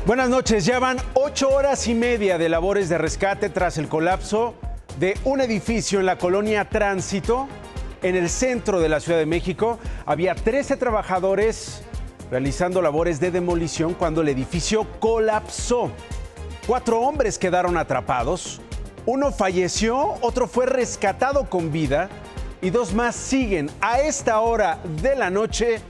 Buenas noches, ya van 8 horas y media de labores de rescate tras el colapso de un edificio en la colonia Tránsito, en el centro de la Ciudad de México. Había 13 trabajadores realizando labores de demolición cuando el edificio colapsó. 4 hombres quedaron atrapados, uno falleció, otro fue rescatado con vida y 2 más siguen a esta hora de la noche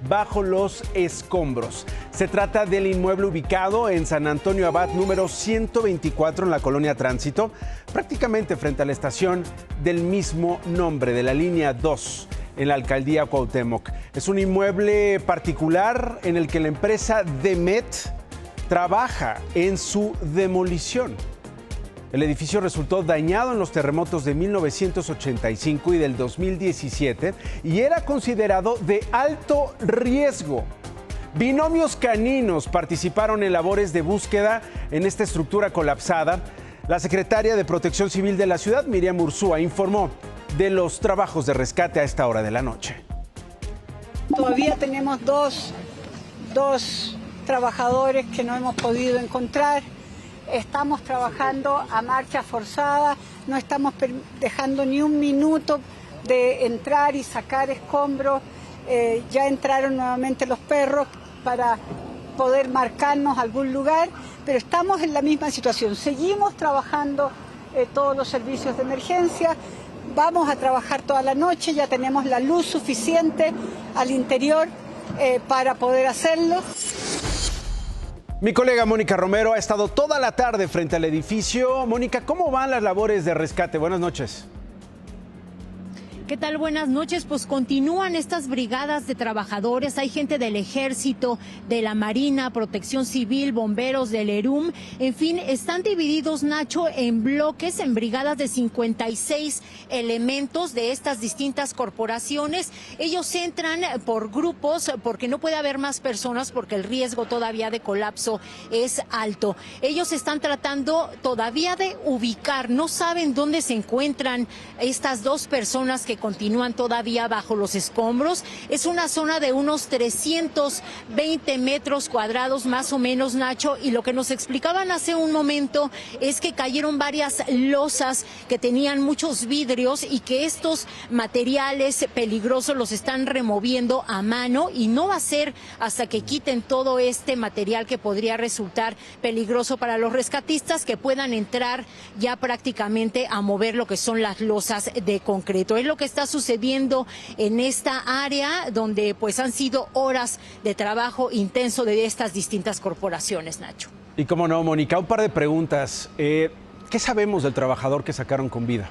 bajo los escombros. Se trata del inmueble ubicado en San Antonio Abad número 124 en la colonia Tránsito, prácticamente frente a la estación del mismo nombre de la línea 2 en la alcaldía Cuauhtémoc. Es un inmueble particular en el que la empresa Demet trabaja en su demolición. El edificio resultó dañado en los terremotos de 1985 y del 2017 y era considerado de alto riesgo. Binomios caninos participaron en labores de búsqueda en esta estructura colapsada. La secretaria de Protección Civil de la ciudad, Miriam Urzúa, informó de los trabajos de rescate a esta hora de la noche. Todavía tenemos dos trabajadores que no hemos podido encontrar. Estamos trabajando a marcha forzada, no estamos dejando ni un minuto de entrar y sacar escombros. Ya entraron nuevamente los perros para poder marcarnos algún lugar, pero estamos en la misma situación. Seguimos trabajando todos los servicios de emergencia, vamos a trabajar toda la noche, ya tenemos la luz suficiente al interior para poder hacerlo. Mi colega Mónica Romero ha estado toda la tarde frente al edificio. Mónica, ¿cómo van las labores de rescate? Buenas noches. ¿Qué tal? Buenas noches. Pues continúan estas brigadas de trabajadores. Hay gente del Ejército, de la Marina, Protección Civil, bomberos del ERUM. En fin, están divididos, Nacho, en bloques, en brigadas de 56 elementos de estas distintas corporaciones. Ellos entran por grupos porque no puede haber más personas porque el riesgo todavía de colapso es alto. Ellos están tratando todavía de ubicar, no saben dónde se encuentran estas 2 personas que continúan todavía bajo los escombros. Es una zona de unos 320 metros cuadrados más o menos, Nacho, y lo que nos explicaban hace un momento es que cayeron varias losas que tenían muchos vidrios y que estos materiales peligrosos los están removiendo a mano y no va a ser hasta que quiten todo este material que podría resultar peligroso para los rescatistas que puedan entrar ya prácticamente a mover lo que son las losas de concreto. Es lo que está sucediendo en esta área donde pues han sido horas de trabajo intenso de estas distintas corporaciones, Nacho. Y cómo no, Mónica, un par de preguntas. ¿Qué sabemos del trabajador que sacaron con vida?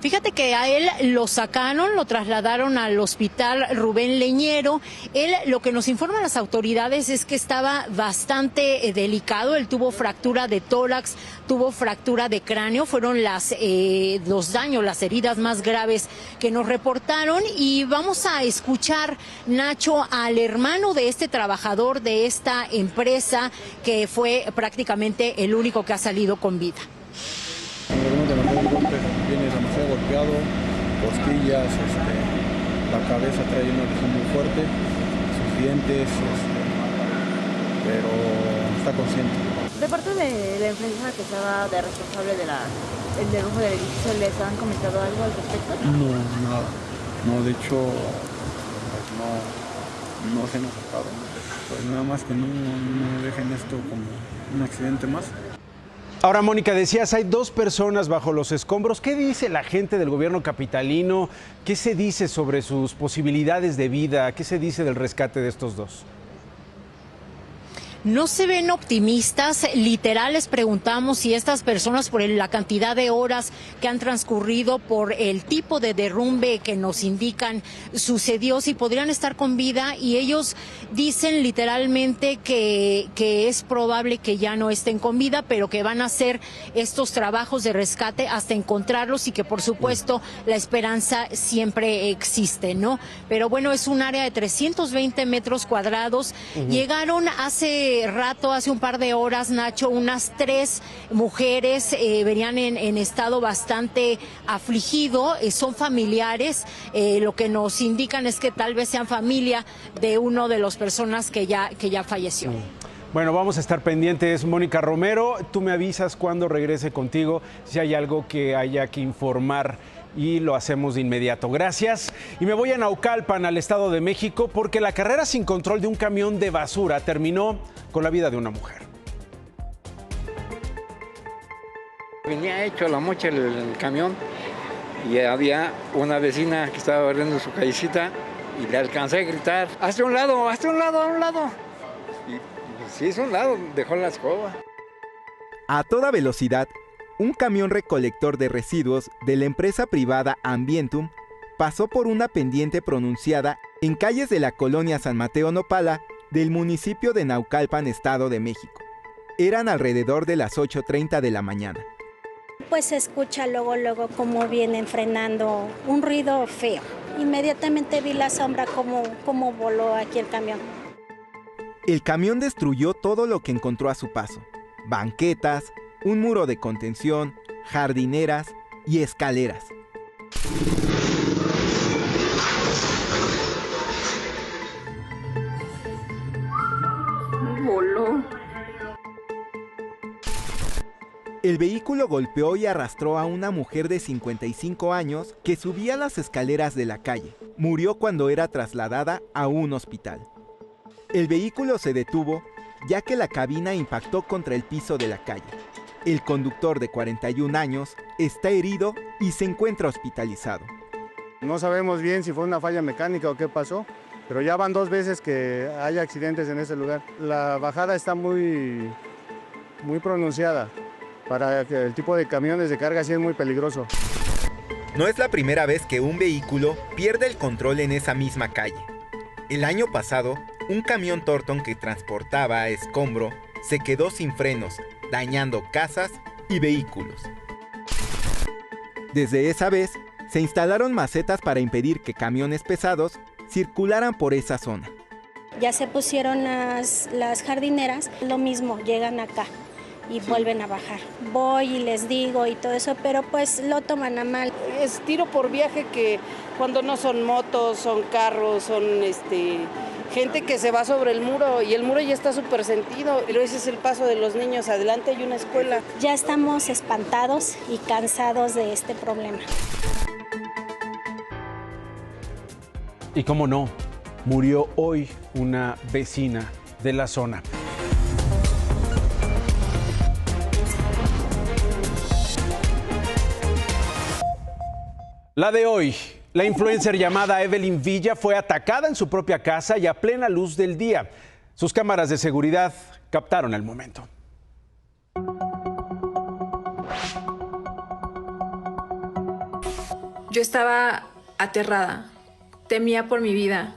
Fíjate que a él lo sacaron, lo trasladaron al hospital Rubén Leñero. Él, lo que nos informan las autoridades es que estaba bastante delicado. Él tuvo fractura de tórax, tuvo fractura de cráneo. Fueron los daños, las heridas más graves que nos reportaron. Y vamos a escuchar, Nacho, al hermano de este trabajador de esta empresa que fue prácticamente el único que ha salido con vida. Viene demasiado golpeado, costillas, la cabeza trae una lesión muy fuerte, sus dientes, pero está consciente. De parte de la empresa que estaba de responsable del derrumbe del edificio, ¿les han comentado algo al respecto? No, nada. No, de hecho, no se nos ha tocado. Pues nada más que no dejen esto como un accidente más. Ahora, Mónica, decías, hay 2 personas bajo los escombros. ¿Qué dice la gente del gobierno capitalino? ¿Qué se dice sobre sus posibilidades de vida? ¿Qué se dice del rescate de estos 2? No se ven optimistas, literal les preguntamos si estas personas por la cantidad de horas que han transcurrido, por el tipo de derrumbe que nos indican sucedió, si podrían estar con vida, y ellos dicen literalmente que es probable que ya no estén con vida, pero que van a hacer estos trabajos de rescate hasta encontrarlos y que por supuesto la esperanza siempre existe, ¿no? Pero bueno, es un área de 320 metros cuadrados. Llegaron hace hace rato, hace un par de horas, Nacho, unas 3 mujeres venían en estado bastante afligido, son familiares, lo que nos indican es que tal vez sean familia de uno de las personas que ya falleció. Bueno, vamos a estar pendientes. Mónica Romero, tú me avisas cuando regrese contigo si hay algo que haya que informar y lo hacemos de inmediato. Gracias. Y me voy a Naucalpan, al Estado de México, porque la carrera sin control de un camión de basura terminó con la vida de una mujer. Venía hecho la mocha el camión y había una vecina que estaba barriendo su callecita y le alcancé a gritar, hazte a un lado, hazte a un lado, a un lado. Y sí, es un lado, dejó la escoba. A toda velocidad, un camión recolector de residuos de la empresa privada Ambientum pasó por una pendiente pronunciada en calles de la colonia San Mateo Nopala del municipio de Naucalpan, Estado de México. Eran alrededor de las 8:30 de la mañana. Pues se escucha luego como vienen frenando, un ruido feo. Inmediatamente vi la sombra como voló aquí el camión. El camión destruyó todo lo que encontró a su paso: banquetas, un muro de contención, jardineras y escaleras. Voló. El vehículo golpeó y arrastró a una mujer de 55 años que subía las escaleras de la calle. Murió cuando era trasladada a un hospital. El vehículo se detuvo ya que la cabina impactó contra el piso de la calle. El conductor de 41 años está herido y se encuentra hospitalizado. No sabemos bien si fue una falla mecánica o qué pasó, pero ya van 2 veces que hay accidentes en ese lugar. La bajada está muy pronunciada. Para el tipo de camiones de carga sí es muy peligroso. No es la primera vez que un vehículo pierde el control en esa misma calle. El año pasado, un camión Torton que transportaba escombro se quedó sin frenos, dañando casas y vehículos. Desde esa vez, se instalaron macetas para impedir que camiones pesados circularan por esa zona. Ya se pusieron las jardineras, lo mismo, llegan acá y vuelven a bajar. Voy y les digo y todo eso, pero pues lo toman a mal. Es tiro por viaje, que cuando no son motos, son carros, son gente que se va sobre el muro y el muro ya está súper sentido, pero ese es el paso de los niños. Adelante hay una escuela. Ya estamos espantados y cansados de este problema. Y cómo no, murió hoy una vecina de la zona. La de hoy, la influencer llamada Evelyn Villa fue atacada en su propia casa y a plena luz del día. Sus cámaras de seguridad captaron el momento. Yo estaba aterrada, temía por mi vida.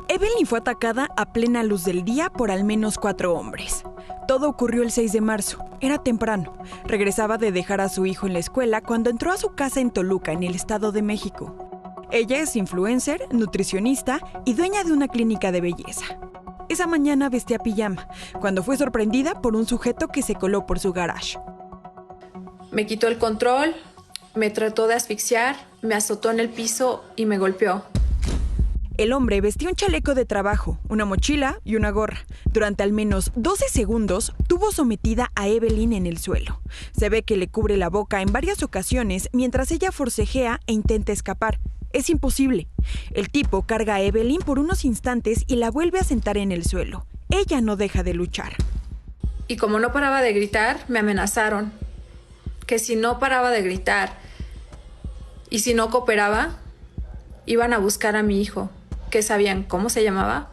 Evelyn fue atacada a plena luz del día por al menos 4 hombres. Todo ocurrió el 6 de marzo. Era temprano. Regresaba de dejar a su hijo en la escuela cuando entró a su casa en Toluca, en el Estado de México. Ella es influencer, nutricionista y dueña de una clínica de belleza. Esa mañana vestía pijama, cuando fue sorprendida por un sujeto que se coló por su garage. Me quitó el control, me trató de asfixiar, me azotó en el piso y me golpeó. El hombre vestía un chaleco de trabajo, una mochila y una gorra. Durante al menos 12 segundos tuvo sometida a Evelyn en el suelo. Se ve que le cubre la boca en varias ocasiones mientras ella forcejea e intenta escapar. Es imposible. El tipo carga a Evelyn por unos instantes y la vuelve a sentar en el suelo. Ella no deja de luchar. Y como no paraba de gritar, me amenazaron. Que si no paraba de gritar y si no cooperaba, iban a buscar a mi hijo, que sabían cómo se llamaba,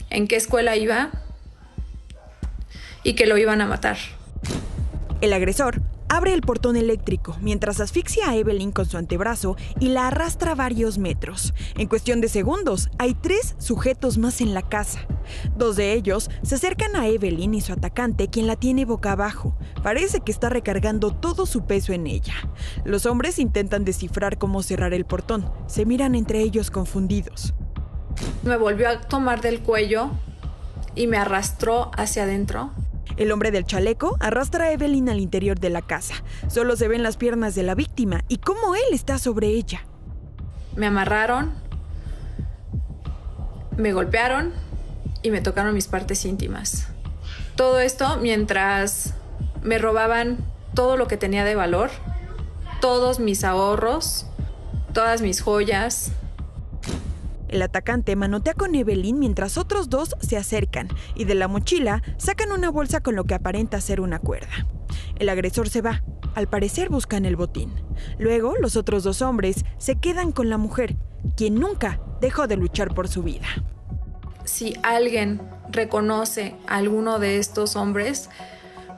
en qué escuela iba y que lo iban a matar. El agresor abre el portón eléctrico mientras asfixia a Evelyn con su antebrazo y la arrastra varios metros. En cuestión de segundos, hay 3 sujetos más en la casa. 2 de ellos se acercan a Evelyn y su atacante, quien la tiene boca abajo. Parece que está recargando todo su peso en ella. Los hombres intentan descifrar cómo cerrar el portón. Se miran entre ellos confundidos. Me volvió a tomar del cuello y me arrastró hacia adentro. El hombre del chaleco arrastra a Evelyn al interior de la casa. Solo se ven las piernas de la víctima y cómo él está sobre ella. Me amarraron, me golpearon y me tocaron mis partes íntimas. Todo esto mientras me robaban todo lo que tenía de valor, todos mis ahorros, todas mis joyas. El atacante manotea con Evelyn mientras otros dos se acercan y de la mochila sacan una bolsa con lo que aparenta ser una cuerda. El agresor se va. Al parecer buscan el botín. Luego, los otros dos hombres se quedan con la mujer, quien nunca dejó de luchar por su vida. Si alguien reconoce a alguno de estos hombres,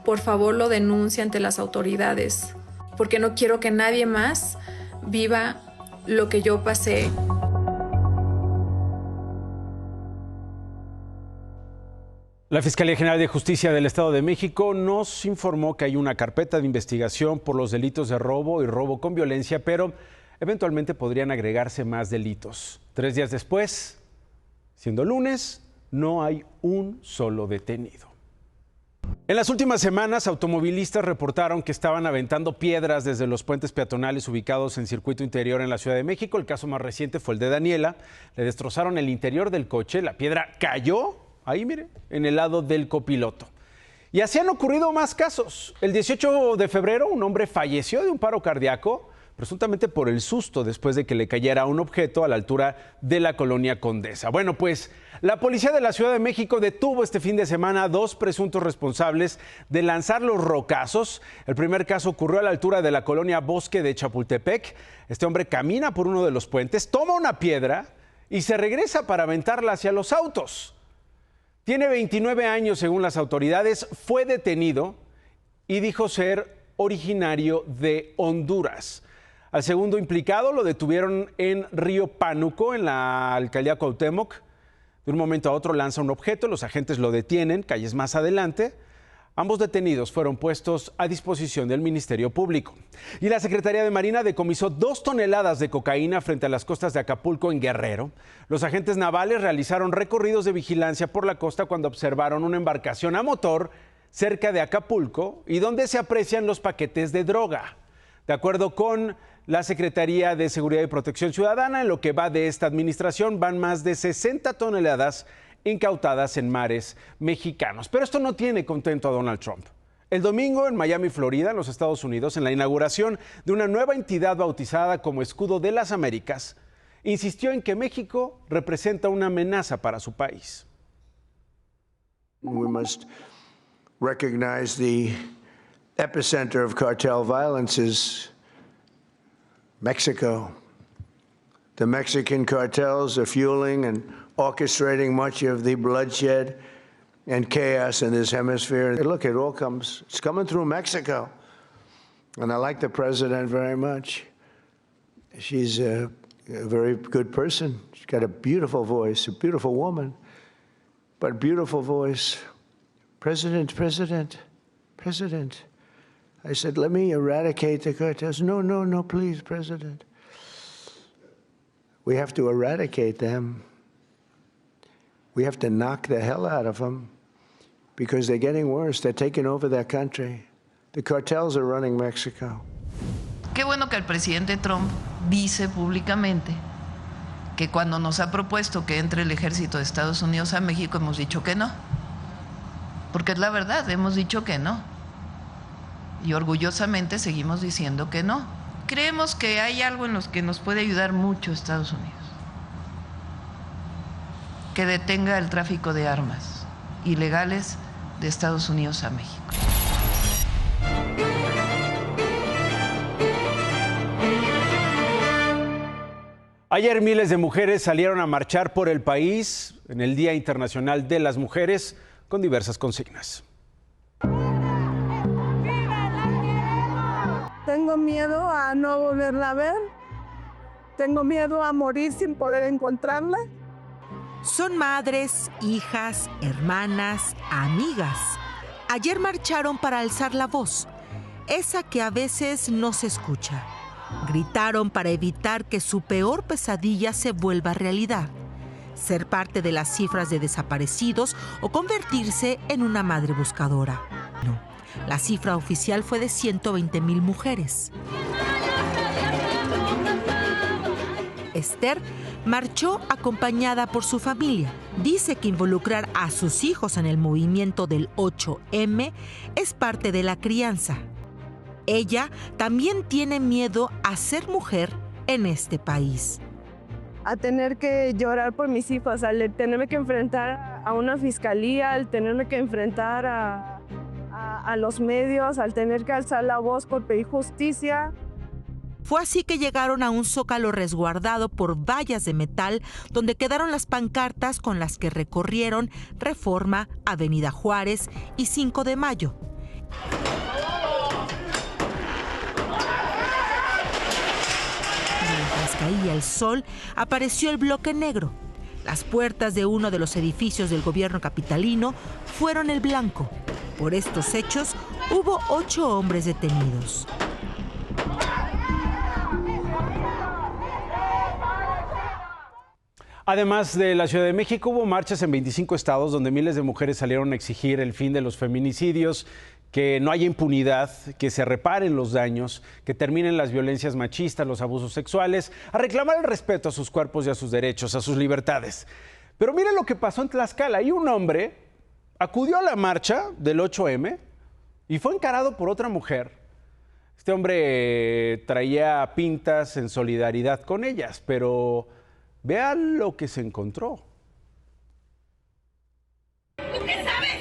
por favor lo denuncie ante las autoridades, porque no quiero que nadie más viva lo que yo pasé. La Fiscalía General de Justicia del Estado de México nos informó que hay una carpeta de investigación por los delitos de robo y robo con violencia, pero eventualmente podrían agregarse más delitos. 3 días después, siendo lunes, no hay un solo detenido. En las últimas semanas, automovilistas reportaron que estaban aventando piedras desde los puentes peatonales ubicados en circuito interior en la Ciudad de México. El caso más reciente fue el de Daniela. Le destrozaron el interior del coche, la piedra cayó, ahí mire, en el lado del copiloto. Y así han ocurrido más casos. El 18 de febrero, un hombre falleció de un paro cardíaco, presuntamente por el susto después de que le cayera un objeto a la altura de la colonia Condesa. Bueno, pues la policía de la Ciudad de México detuvo este fin de semana a 2 presuntos responsables de lanzar los rocazos. El primer caso ocurrió a la altura de la colonia Bosque de Chapultepec. Este hombre camina por uno de los puentes, toma una piedra y se regresa para aventarla hacia los autos. Tiene 29 años según las autoridades, fue detenido y dijo ser originario de Honduras. Al segundo implicado lo detuvieron en Río Pánuco, en la alcaldía Cuauhtémoc. De un momento a otro lanza un objeto, los agentes lo detienen, calles más adelante. Ambos detenidos fueron puestos a disposición del Ministerio Público. Y la Secretaría de Marina decomisó 2 toneladas de cocaína frente a las costas de Acapulco, en Guerrero. Los agentes navales realizaron recorridos de vigilancia por la costa cuando observaron una embarcación a motor cerca de Acapulco y donde se aprecian los paquetes de droga. De acuerdo con la Secretaría de Seguridad y Protección Ciudadana, en lo que va de esta administración van más de 60 toneladas incautadas en mares mexicanos. Pero esto no tiene contento a Donald Trump. El domingo en Miami, Florida, en los Estados Unidos, en la inauguración de una nueva entidad bautizada como Escudo de las Américas, insistió en que México representa una amenaza para su país. We must recognize the epicenter of cartel violence is Mexico. The Mexican cartels are fueling and orchestrating much of the bloodshed and chaos in this hemisphere. Look, it's coming through Mexico. And I like the president very much. She's a very good person. She's got a beautiful voice, a beautiful woman, but beautiful voice. President. I said, let me eradicate the cartels. No, please, President. We have to eradicate them. We have to knock the hell out of them because they're getting worse. They're taking over their country. The cartels are running Mexico. Qué bueno que el presidente Trump dice públicamente que cuando nos ha propuesto que entre el ejército de Estados Unidos a México hemos dicho que no. Porque es la verdad, hemos dicho que no. Y orgullosamente seguimos diciendo que no. Creemos que hay algo en los que nos puede ayudar mucho Estados Unidos. Que detenga el tráfico de armas ilegales de Estados Unidos a México. Ayer miles de mujeres salieron a marchar por el país en el Día Internacional de las Mujeres con diversas consignas. Tengo miedo a no volverla a ver. Tengo miedo a morir sin poder encontrarla. Son madres, hijas, hermanas, amigas. Ayer marcharon para alzar la voz, esa que a veces no se escucha. Gritaron para evitar que su peor pesadilla se vuelva realidad. ser parte de las cifras de desaparecidos o convertirse en una madre buscadora. No, la cifra oficial fue de 120,000 mujeres. Esther marchó acompañada por su familia. Dice que involucrar a sus hijos en el movimiento del 8M es parte de la crianza. Ella también tiene miedo a ser mujer en este país. A tener que llorar por mis hijos, al tenerme que enfrentar a una fiscalía, al tenerme que enfrentar a los medios, al tener que alzar la voz por pedir justicia. Fue así que llegaron a un zócalo resguardado por vallas de metal, donde quedaron las pancartas con las que recorrieron Reforma, Avenida Juárez y 5 de Mayo. Mientras caía el sol, apareció el bloque negro. Las puertas de uno de los edificios del gobierno capitalino fueron el blanco. Por estos hechos, hubo 8 hombres detenidos. Además de la Ciudad de México, hubo marchas en 25 estados donde miles de mujeres salieron a exigir el fin de los feminicidios, que no haya impunidad, que se reparen los daños, que terminen las violencias machistas, los abusos sexuales, a reclamar el respeto a sus cuerpos y a sus derechos, a sus libertades. Pero miren lo que pasó en Tlaxcala. Ahí un hombre acudió a la marcha del 8M y fue encarado por otra mujer. Este hombre traía pintas en solidaridad con ellas, pero vean lo que se encontró. ¿Tú qué sabes?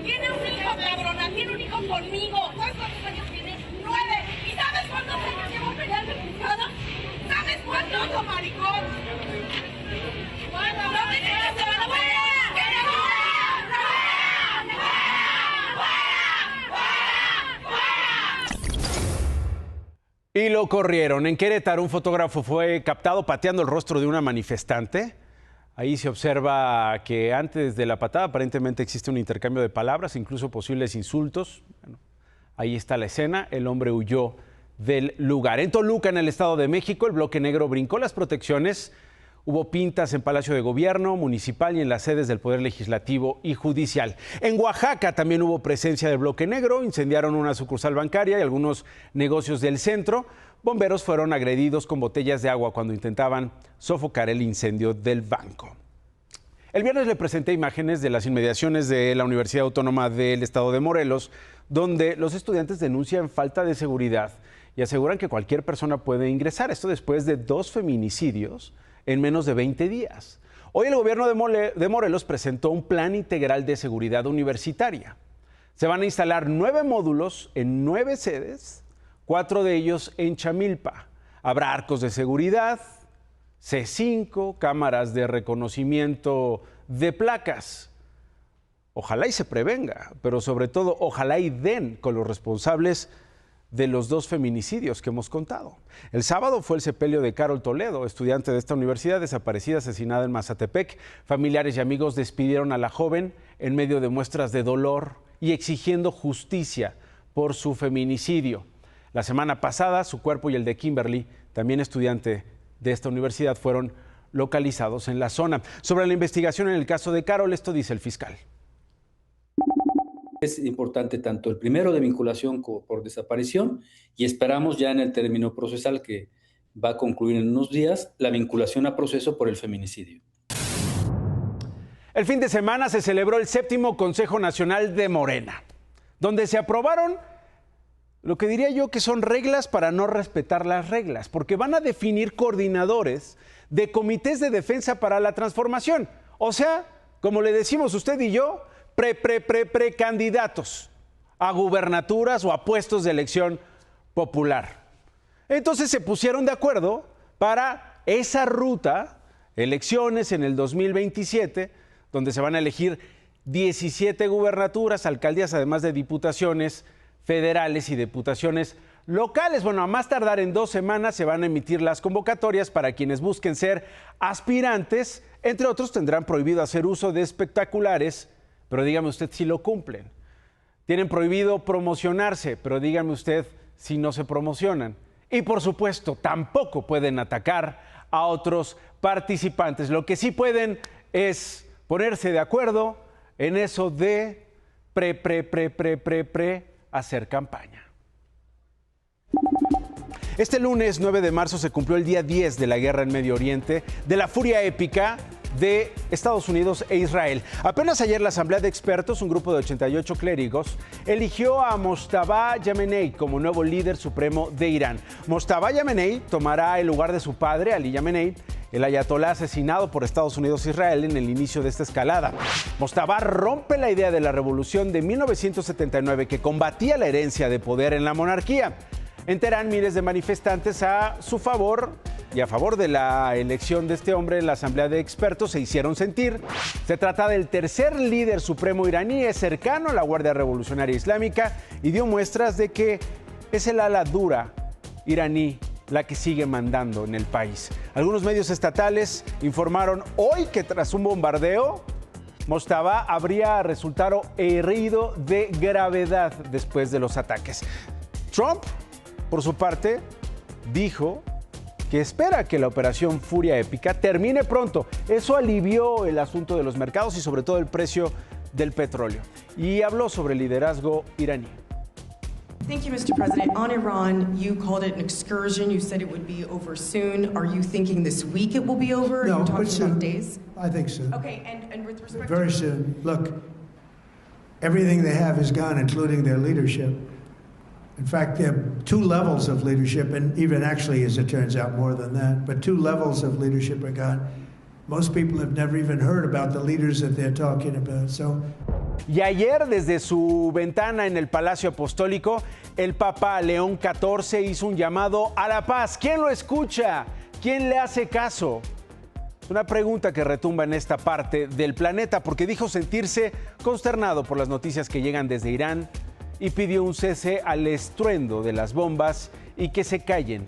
Tiene un hijo, cabrona, tiene un hijo conmigo. ¿Sabes cuántos años tiene? 9. ¿Y sabes cuántos años llevo peleando en juzgada? ¿Sabes cuántos, maricón? ¿Cuántos? ¡No me digas que van a fuera! Y lo corrieron. En Querétaro, un fotógrafo fue captado pateando el rostro de una manifestante. Ahí se observa que antes de la patada aparentemente existe un intercambio de palabras, incluso posibles insultos. Bueno, ahí está la escena. El hombre huyó del lugar. En Toluca, en el Estado de México, el bloque negro brincó las protecciones. Hubo pintas en Palacio de Gobierno, Municipal y en las sedes del Poder Legislativo y Judicial. En Oaxaca también hubo presencia del bloque negro, incendiaron una sucursal bancaria y algunos negocios del centro. Bomberos fueron agredidos con botellas de agua cuando intentaban sofocar el incendio del banco. El viernes le presenté imágenes de las inmediaciones de la Universidad Autónoma del Estado de Morelos, donde los estudiantes denuncian falta de seguridad y aseguran que cualquier persona puede ingresar. Esto después de 2 feminicidios en menos de 20 días. Hoy el gobierno de Morelos presentó un plan integral de seguridad universitaria. Se van a instalar 9 módulos en 9 sedes, 4 de ellos en Chamilpa. Habrá arcos de seguridad, C5, cámaras de reconocimiento de placas. Ojalá y se prevenga, pero sobre todo ojalá y den con los responsables de los 2 feminicidios que hemos contado. El sábado fue el sepelio de Carol Toledo, estudiante de esta universidad, desaparecida, asesinada en Mazatepec. Familiares y amigos despidieron a la joven en medio de muestras de dolor y exigiendo justicia por su feminicidio. La semana pasada, su cuerpo y el de Kimberly, también estudiante de esta universidad, fueron localizados en la zona. Sobre la investigación en el caso de Carol, esto dice el fiscal. Es importante tanto el primero de vinculación por desaparición y esperamos ya en el término procesal que va a concluir en unos días la vinculación a proceso por el feminicidio. El fin de semana se celebró el 7º Consejo Nacional de Morena, donde se aprobaron lo que diría yo que son reglas para no respetar las reglas, porque van a definir coordinadores de comités de defensa para la transformación. O sea, como le decimos usted y yo, precandidatos a gubernaturas o a puestos de elección popular. Entonces se pusieron de acuerdo para esa ruta, elecciones en el 2027, donde se van a elegir 17 gubernaturas, alcaldías, además de diputaciones federales y diputaciones locales. Bueno, a más tardar en 2 semanas se van a emitir las convocatorias para quienes busquen ser aspirantes. Entre otros, tendrán prohibido hacer uso de espectaculares, pero dígame usted si lo cumplen. Tienen prohibido promocionarse, pero dígame usted si no se promocionan. Y por supuesto, tampoco pueden atacar a otros participantes. Lo que sí pueden es ponerse de acuerdo en eso de hacer campaña. Este lunes 9 de marzo se cumplió el día 10 de la guerra en Medio Oriente, de la furia épica de Estados Unidos e Israel. Apenas ayer la Asamblea de Expertos, un grupo de 88 clérigos, eligió a Mojtaba Yamenei como nuevo líder supremo de Irán. Mojtaba Yamenei tomará el lugar de su padre, Ali Yamenei, el ayatolá asesinado por Estados Unidos e Israel en el inicio de esta escalada. Mojtaba rompe la idea de la revolución de 1979 que combatía la herencia de poder en la monarquía. En Teherán, miles de manifestantes a su favor y a favor de la elección de este hombre en la Asamblea de Expertos se hicieron sentir. Se trata del tercer líder supremo iraní, es cercano a la Guardia Revolucionaria Islámica y dio muestras de que es el ala dura iraní la que sigue mandando en el país. Algunos medios estatales informaron hoy que tras un bombardeo, Mojtaba habría resultado herido de gravedad después de los ataques. Trump, por su parte, dijo que espera que la operación Furia Épica termine pronto. Eso alivió el asunto de los mercados y sobre todo el precio del petróleo. Y habló sobre el liderazgo iraní. Thank you, Mr. President. On Iran, you called it an excursion. You said it would be over soon. Are you thinking this week it will be over? No, Are you talking but soon. about days? I think soon. Okay, and with respect Very soon. Look, everything they have is gone, including their leadership. In fact, there are two levels of leadership, and even actually, as it turns out, more than that. But two levels of leadership are gone. Most people have never even heard about the leaders that they're talking about. So. Y ayer, desde su ventana en el Palacio Apostólico, el Papa León XIV hizo un llamado a la paz. ¿Quién lo escucha? ¿Quién le hace caso? Es una pregunta que retumba en esta parte del planeta porque dijo sentirse consternado por las noticias que llegan desde Irán y pidió un cese al estruendo de las bombas y que se callen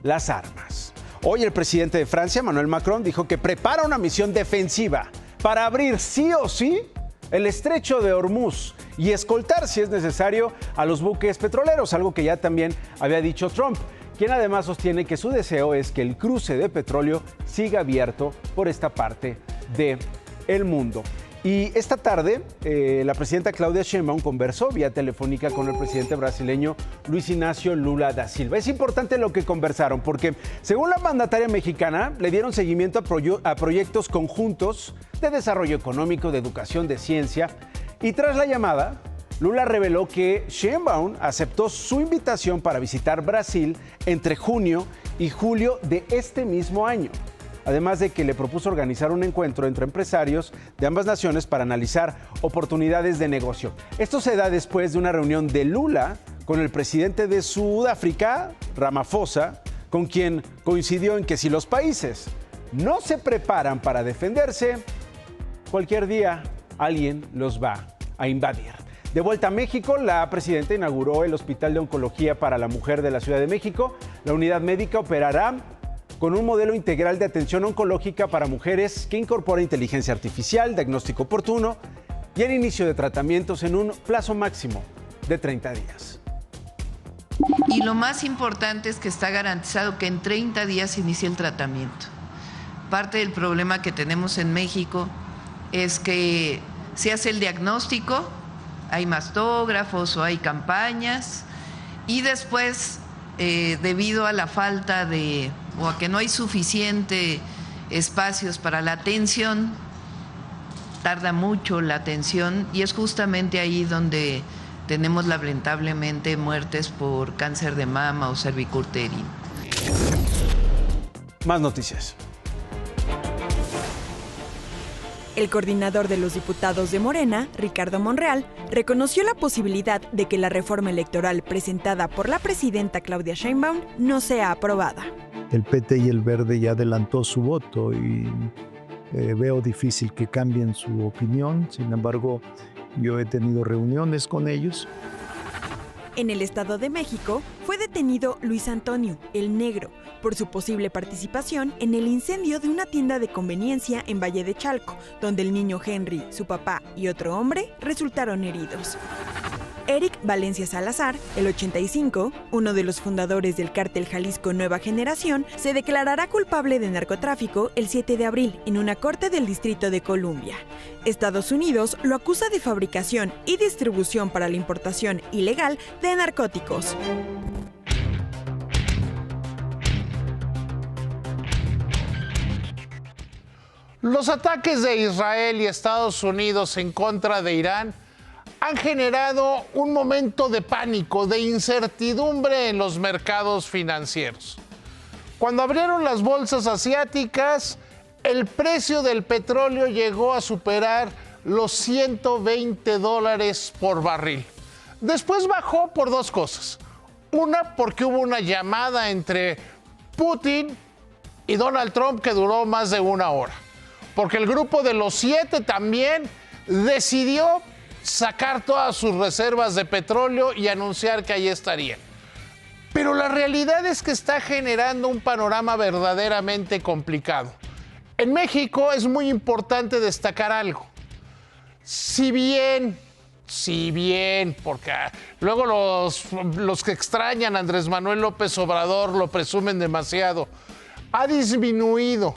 las armas. Hoy el presidente de Francia, Emmanuel Macron, dijo que prepara una misión defensiva para abrir sí o sí el estrecho de Hormuz y escoltar, si es necesario, a los buques petroleros, algo que ya también había dicho Trump, quien además sostiene que su deseo es que el cruce de petróleo siga abierto por esta parte del mundo. Y esta tarde, la presidenta Claudia Sheinbaum conversó vía telefónica con el presidente brasileño Luis Ignacio Lula da Silva. Es importante lo que conversaron porque, según la mandataria mexicana, le dieron seguimiento a proyectos conjuntos de desarrollo económico, de educación, de ciencia. Y tras la llamada, Lula reveló que Sheinbaum aceptó su invitación para visitar Brasil entre junio y julio de este mismo año. Además de que le propuso organizar un encuentro entre empresarios de ambas naciones para analizar oportunidades de negocio. Esto se da después de una reunión de Lula con el presidente de Sudáfrica, Ramaphosa, con quien coincidió en que si los países no se preparan para defenderse, cualquier día alguien los va a invadir. De vuelta a México, la presidenta inauguró el Hospital de Oncología para la Mujer de la Ciudad de México. La unidad médica operará con un modelo integral de atención oncológica para mujeres que incorpora inteligencia artificial, diagnóstico oportuno y el inicio de tratamientos en un plazo máximo de 30 días. Y lo más importante es que está garantizado que en 30 días inicie el tratamiento. Parte del problema que tenemos en México es que se hace el diagnóstico, hay mastógrafos o hay campañas y después, debido a la falta de o a que no hay suficiente espacios para la atención, tarda mucho la atención y es justamente ahí donde tenemos lamentablemente muertes por cáncer de mama o cervicuterino. Más noticias. El coordinador de los diputados de Morena, Ricardo Monreal, reconoció la posibilidad de que la reforma electoral presentada por la presidenta Claudia Sheinbaum no sea aprobada. El PT y el Verde ya adelantó su voto y veo difícil que cambien su opinión. Sin embargo, yo he tenido reuniones con ellos. En el Estado de México fue detenido Luis Antonio, el Negro, por su posible participación en el incendio de una tienda de conveniencia en Valle de Chalco, donde el niño Henry, su papá y otro hombre resultaron heridos. Eric Valencia Salazar, el 85, uno de los fundadores del cártel Jalisco Nueva Generación, se declarará culpable de narcotráfico el 7 de abril en una corte del Distrito de Columbia. Estados Unidos lo acusa de fabricación y distribución para la importación ilegal de narcóticos. Los ataques de Israel y Estados Unidos en contra de Irán han generado un momento de pánico, de incertidumbre en los mercados financieros. Cuando abrieron las bolsas asiáticas, el precio del petróleo llegó a superar los $120 por barril. Después bajó por dos cosas. Una, porque hubo una llamada entre Putin y Donald Trump que duró más de una hora. Porque el grupo de los 7 también decidió sacar todas sus reservas de petróleo y anunciar que ahí estarían. Pero la realidad es que está generando un panorama verdaderamente complicado. En México es muy importante destacar algo. Si bien, porque luego los que extrañan a Andrés Manuel López Obrador lo presumen demasiado, ha disminuido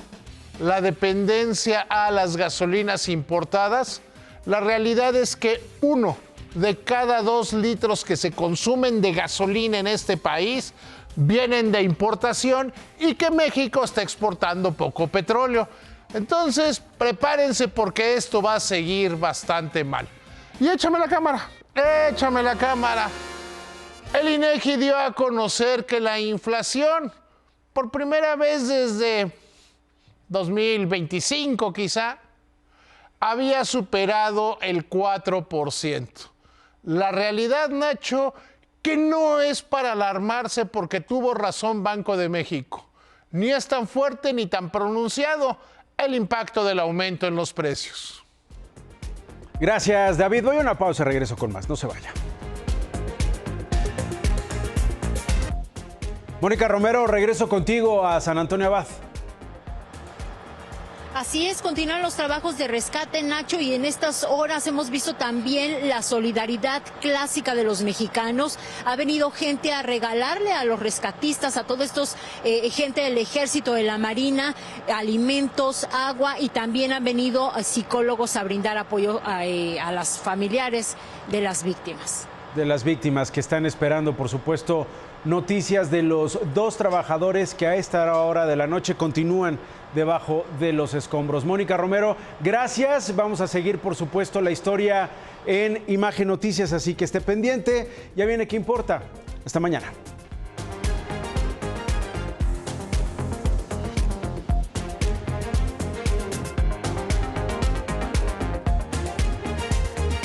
la dependencia a las gasolinas importadas, la realidad es que 1 de cada 2 litros que se consumen de gasolina en este país vienen de importación y que México está exportando poco petróleo. Entonces, prepárense porque esto va a seguir bastante mal. Y échame la cámara. El INEGI dio a conocer que la inflación, por primera vez desde 2025 quizá, había superado el 4%. La realidad, Nacho, que no es para alarmarse porque tuvo razón Banco de México. Ni es tan fuerte ni tan pronunciado el impacto del aumento en los precios. Gracias, David. Voy a una pausa, regreso con más. No se vaya. Mónica Romero, regreso contigo a San Antonio Abad. Así es, continúan los trabajos de rescate, Nacho, y en estas horas hemos visto también la solidaridad clásica de los mexicanos. Ha venido gente a regalarle a los rescatistas, a todos estos, gente del Ejército, de la Marina, alimentos, agua, y también han venido psicólogos a brindar apoyo a las familiares de las víctimas. De las víctimas que están esperando, por supuesto, noticias de los 2 trabajadores que a esta hora de la noche continúan debajo de los escombros. Mónica Romero, gracias. Vamos a seguir, por supuesto, la historia en Imagen Noticias, así que esté pendiente. Ya viene ¿Qué importa? Hasta mañana.